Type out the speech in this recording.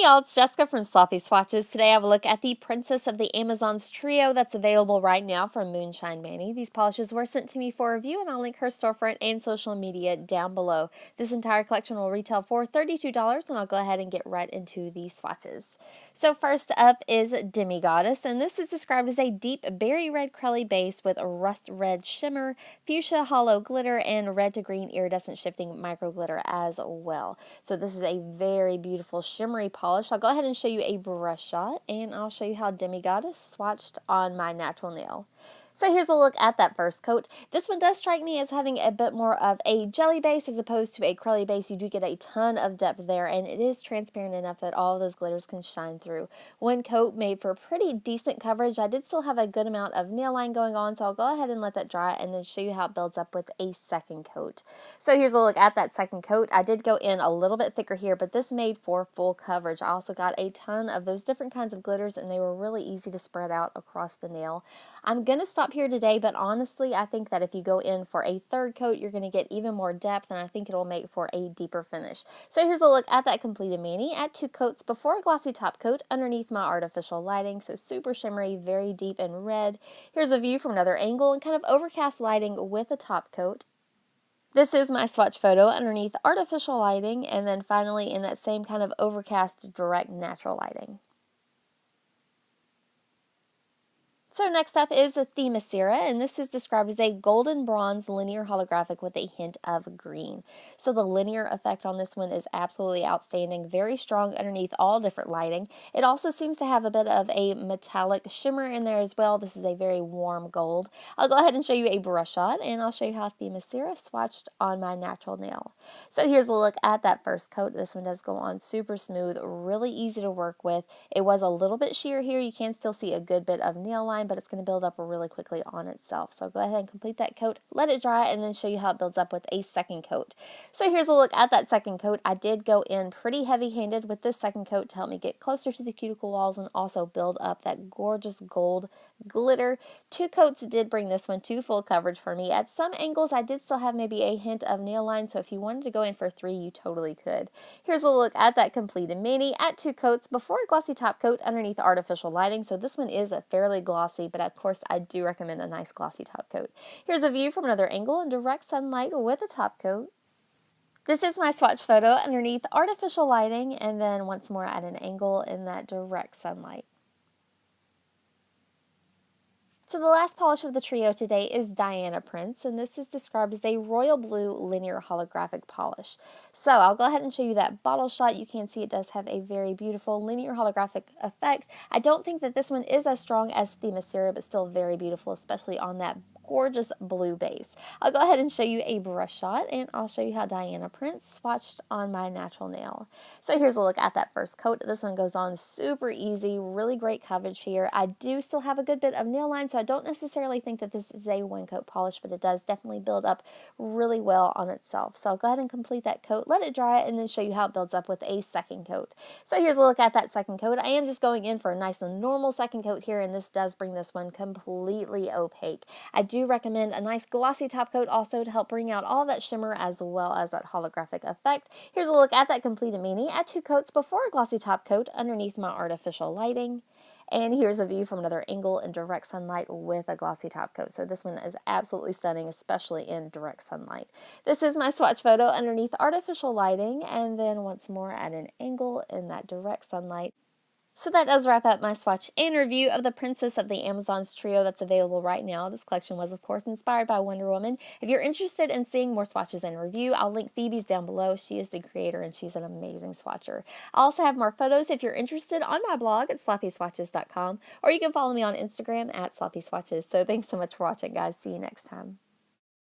y'all, it's Jessica from Sloppy Swatches. Today I have a look at the Princess of the Amazons trio that's available right now from Moonshine Manny. These polishes were sent to me for review, and I'll link her storefront and social media down below. This entire collection will retail for $32, and I'll go ahead and get right into the swatches. So first up is Demigoddess, and this is described as a deep berry red crelly base with a rust red shimmer, fuchsia hollow glitter, and red to green iridescent shifting micro glitter as well. So this is a very beautiful shimmery polish. I'll go ahead and show you a brush shot, and I'll show you how Demigoddess swatched on my natural nail. So here's a look at that first coat. This one does strike me as having a bit more of a jelly base as opposed to a crelly base. You do get a ton of depth there, and it is transparent enough that all of those glitters can shine through. One coat made for pretty decent coverage. I did still have a good amount of nail line going on, so I'll go ahead and let that dry and then show you how it builds up with a second coat. So here's a look at that second coat. I did go in a little bit thicker here, but this made for full coverage. I also got a ton of those different kinds of glitters, and they were really easy to spread out across the nail. I'm going to stop here today, but honestly, I think that if you go in for a third coat, you're going to get even more depth, and I think it'll make for a deeper finish. So here's a look at that completed mani at 2 coats before a glossy top coat underneath my artificial lighting. So super shimmery, very deep and red. Here's a view from another angle and kind of overcast lighting with a top coat. This is my swatch photo underneath artificial lighting, and then finally in that same kind of overcast direct natural lighting. So next up is the Asiri, and this is described as a golden bronze linear holographic with a hint of green. So the linear effect on this one is absolutely outstanding, very strong underneath all different lighting. It also seems to have a bit of a metallic shimmer in there as well. This is a very warm gold. I'll go ahead and show you a brush shot, and I'll show you how the Asiri swatched on my natural nail. So here's a look at that first coat. This one does go on super smooth, really easy to work with. It was a little bit sheer here. You can still see a good bit of nail line, but it's going to build up really quickly on itself. So go ahead and complete that coat, let it dry, and then show you how it builds up with a second coat. So here's a look at that second coat. I did go in pretty heavy-handed with this second coat to help me get closer to the cuticle walls and also build up that gorgeous gold glitter. 2 coats did bring this one to full coverage for me. At some angles, I did still have maybe a hint of nail line, so if you wanted to go in for 3, you totally could. Here's a look at that completed mani at 2 coats before a glossy top coat underneath artificial lighting. So this one is a fairly glossy, but of course I do recommend a nice glossy top coat. Here's a view from another angle in direct sunlight with a top coat. This is my swatch photo underneath artificial lighting, and then once more at an angle in that direct sunlight. So the last polish of the trio today is Diana Prince, and this is described as a royal blue linear holographic polish. So I'll go ahead and show you that bottle shot. You can see it does have a very beautiful linear holographic effect. I don't think that this one is as strong as the Asiri, but still very beautiful, especially on that gorgeous blue base. I'll go ahead and show you a brush shot, and I'll show you how Diana Prince swatched on my natural nail. So here's a look at that first coat. This one goes on super easy, really great coverage here. I do still have a good bit of nail line, so I don't necessarily think that this is a 1-coat polish, but it does definitely build up really well on itself. So I'll go ahead and complete that coat, let it dry, and then show you how it builds up with a second coat. So here's a look at that second coat. I am just going in for a nice and normal second coat here, and this does bring this one completely opaque. I do recommend a nice glossy top coat also to help bring out all that shimmer as well as that holographic effect. Here's a look at that completed mani at 2 coats before a glossy top coat underneath my artificial lighting. And here's a view from another angle in direct sunlight with a glossy top coat. So this one is absolutely stunning, especially in direct sunlight. This is my swatch photo underneath artificial lighting, and then once more at an angle in that direct sunlight. So that does wrap up my swatch and review of the Princess of the Amazons trio that's available right now. This collection was, of course, inspired by Wonder Woman. If you're interested in seeing more swatches and review, I'll link Phoebe's down below. She is the creator, and she's an amazing swatcher. I also have more photos if you're interested on my blog at sloppyswatches.com, or you can follow me on Instagram at sloppyswatches. So thanks so much for watching, guys. See you next time.